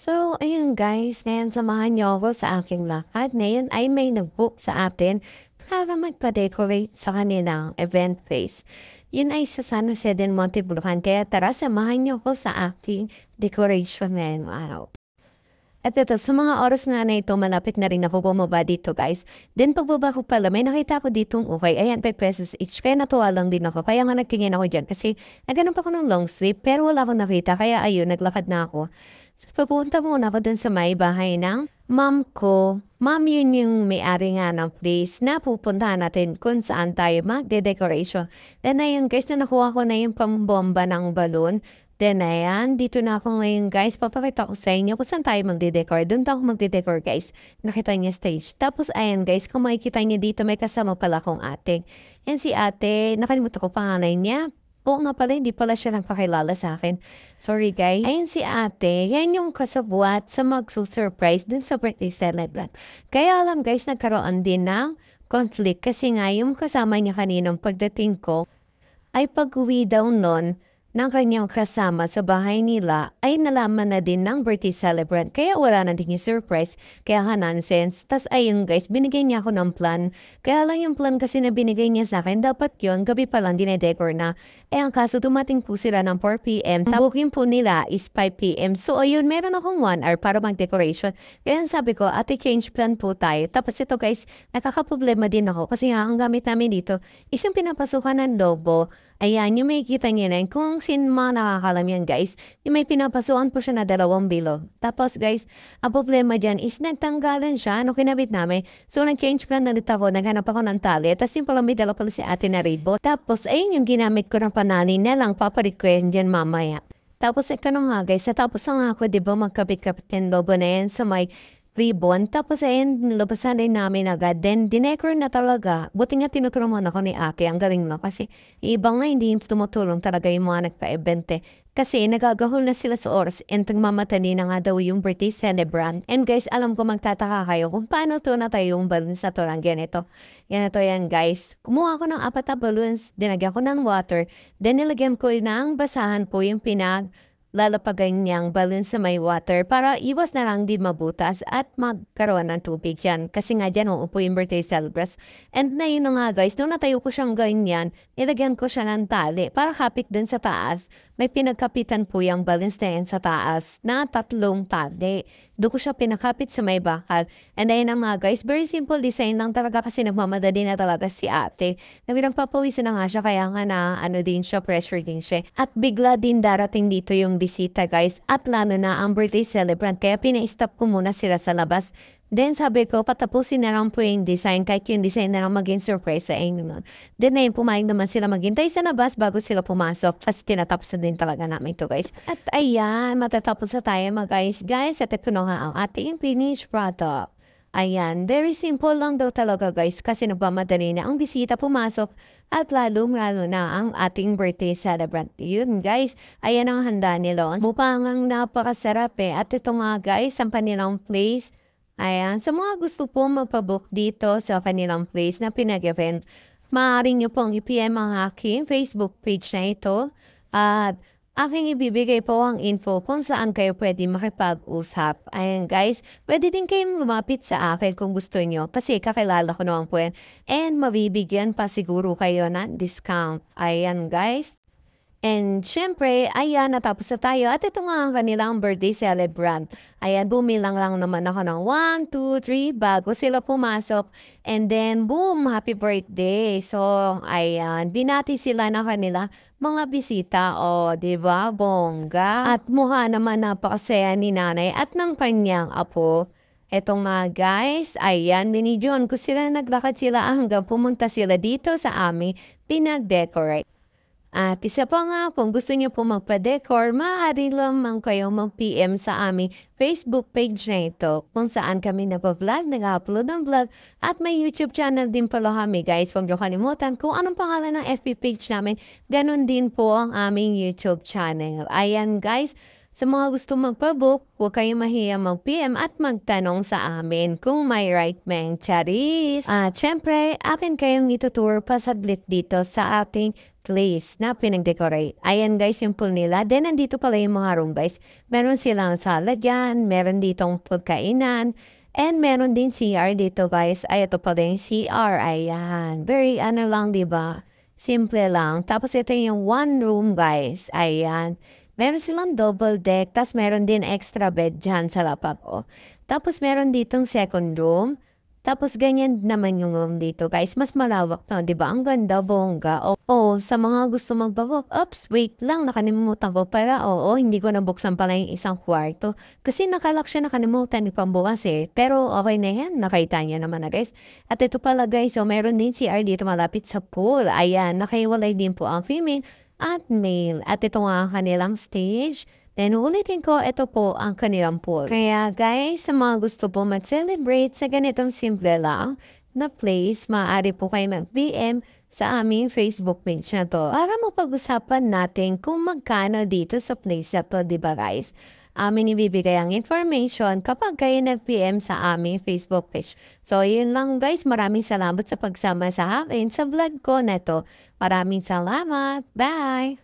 So, ayun guys, ngayon samahan niyo ako sa aking lakad. Ngayon ay may nag-book sa atin para magpa-decorate sa kanilang event place. Yun ay sa San Jose del Monte, Bulacan. Kaya tara, samahan niyo ako sa aking decoration ngayong araw. At ito, sa mga oras na ito, malapit na rin ako bumaba dito guys. Then pagbaba ko pala, may nakita ko ditong ukay. Ayan, 5 pesos each. Kaya natuwa lang din ako. Kaya nga nagtingin ako dyan kasi naghanap ako ng long sleeve pero wala akong nakita. Kaya ayun, naglakad na ako. So papunta muna ako dun sa may bahay ng mom ko. Mom yun yung may-ari nga ng place na pupuntahan natin kung saan tayo magde-decoration. Then ayun guys, na nakuha ko na yung pambomba ng balon. Then ayan, dito na ako ngayon guys. Papakita ko sa inyo kung saan tayo magde-decor. Doon tayo magde-decor guys. Nakita niya stage. Tapos ayan guys, kung makikita niyo dito may kasama pala akong ate. And si ate, nakalimutan ko pangalan niya. Oo nga pala, hindi pala siya nagpakilala sa akin. Sorry guys. Ayun si ate, yan yung kasabwat sa magsusurprise din sa birthday celebrant. Kaya alam guys, nagkaroon din ng conflict kasi nga yung kasama niya kaninang pagdating ko ay pag-uwi daw nun ng kanyang kasama sa bahay nila ay nalaman na din ng birthday celebrant. Kaya wala na din yung surprise. Kaya nga nonsense. Tas ayun guys, binigay niya ako ng plan. Kaya lang yung plan kasi na binigay niya sa akin, dapat yon gabi pa lang dinedecor na. Eh ang kaso dumating po sila ng 4 p.m. Booking po nila is 5 p.m. So ayun, meron akong 1 hour para mag-decoration. Kaya sabi ko, ate change plan po tayo. Tapos ito guys, nakakaproblema din ako kasi nga ang gamit namin dito is yung pinapasukan ng lobo. Ayan, yung makikita niyo na yun. Kung sin mga nakakalam yan, guys, yung may pinapasukan po siya na 2 bilog. Tapos, guys, ang problema dyan is nagtanggalan siya nung kinabit namin. So, nag-change plan na ulit ako, naghanap ako ng tali. Tapos, yung pala may dala pala si ate na ribbon. Tapos, ayun yung ginamit ko ng panali na lang, papalit ko yan dyan mamaya. Tapos, ito na nga, guys, natapos na ako, di ba, magkabit-kabit yung lobo na yan sa may ribbon. Tapos ayun, nilabasan din namin agad. Then, dinecor na talaga. Buti nga tinutulungan ako ni ate. Ang galing no. Kasi iba nga hindi tumutulong talaga yung mga nagpa-event eh. Kasi nagagahol na sila sa oras and tagmamatani na nga daw yung birthday celebrant. And guys, alam ko magtataka kayo kung paano to na tayo yung balloons na to lang ganito. Yan guys. Kumuha ko ng 4 na balloons, dinagyan ko ng water, then nilagyan ko ng basahan po yung lalapagan niyang balon sa may water para iwas na lang din mabutas at magkaroon ng tubig yan. Kasi nga dyan uupo yung birthday celebrants. And na yun na nga guys, nung natayo ko siyang ganyan, nilagyan ko siya ng tali para kapit din sa taas. May pinagkapitan po yung balance na yan sa taas na 3 tali. Doon ko siya pinakapit sa may bakal. And ayun na nga guys, very simple design lang talaga kasi nagmamadali na talaga si ate. Nagpapawisa na nga siya kaya nga na ano din siya, pressure din siya. At bigla din darating dito yung bisita guys at lalo na ang birthday celebrant kaya pina-stop ko muna sila sa labas. Then sabi ko, patapusin na lang po yung design kahit yung design na lang maging surprise sa inyo nun. Then ayun, pumayag naman sila maghintay sa labas bago sila pumasok. Kasi tinatapos na din talaga namin to guys. At ayan, matatapos na tayo mga guys. Guys, at ito na nga ang ating finished product. Ayan, very simple lang daw talaga guys kasi nagmamadali na ang bisita pumasok at lalong-lalo na ang ating birthday celebrant. Yun guys, ayan ang handa nila. Mupangang napakasarap eh. At ito nga guys, ang kanilang place. Ayan, sa mga gusto po magpabook dito sa kanilang place na pinag-event, maaari nyo pong i-PM ang aking Facebook page na ito at aking ibibigay po ang info kung saan kayo pwede makipag-usap. Ayan guys, pwede din kayong lumapit sa akin kung gusto nyo kasi kakilala ko naman po yan and mabibigyan pa siguro kayo ng discount. Ayan guys. And syempre, ayan, natapos na tayo. At ito nga ang kanilang birthday celebrant. Ayan, bumilang lang naman ako ng 1, 2, 3 bago sila pumasok. And then, boom, happy birthday. So, ayan, binati sila na kanila mga bisita. O, di ba bongga? At mukha naman napakasaya ni nanay at ng kanyang apo. Eto nga guys, ayan, binidyohan ko sila, naglakad sila hanggang pumunta sila dito sa aming pinag-decorate. At isa pa nga, kung gusto niyo po magpa-decor, maaari lamang kayo mag-PM sa aming Facebook page na ito kung saan kami nag-vlog, nag-upload ng vlog at may YouTube channel din pala kami guys. Huwag niyo kalimutan kung anong pangalan ng FB page namin, ganun din po ang aming YouTube channel. Ayan guys, Sa mga gusto magpabook, huwag kayong mahiya mag-PM at magtanong sa amin kung may right meng charis. At syempre, akin kayong itutour pa saglit dito sa ating place na pinag-decorate. Ayan guys, yung pool nila. Then, nandito pala yung mga room guys. Meron silang salad yan, meron ditong pagkainan, and meron din CR dito guys. Ay, ito pala yung CR. Ayan. Very ano lang, di ba? Simple lang. Tapos ito yung one room guys. Ayan. Meron silang double deck. Tapos meron din extra bed dyan sa lapag ko. Tapos meron ditong second room. Tapos ganyan naman yung room dito guys. Mas malawak na. Diba? Ang ganda, bongga. Sa mga gusto magpa-book. Oops, wait lang. Nakalimutan ko pala. Oo, hindi ko nabuksan pala yung isang kwarto. Kasi nakalak siya, nakalimutan ni pambukas eh. Pero okay na yan. Nakita niya naman na guys. At ito pala guys. So meron din si CR dito malapit sa pool. Ayan, nakaiwalay din po ang female at male. At ito nga ang kanilang stage. Then ulitin ko, ito po ang kanilang pool. Kaya guys, sa mga gusto po mag-celebrate sa ganitong simple lang na place, maaari po kayo mag-PM sa aming Facebook page na to. Para mapag-usapan natin kung magkano dito sa place na to, di ba guys? Amin ibibigay ang information kapag kayo nag-PM sa aming Facebook page. So, yun lang guys. Maraming salamat sa pagsama sa akin sa vlog ko na to. Maraming salamat. Bye!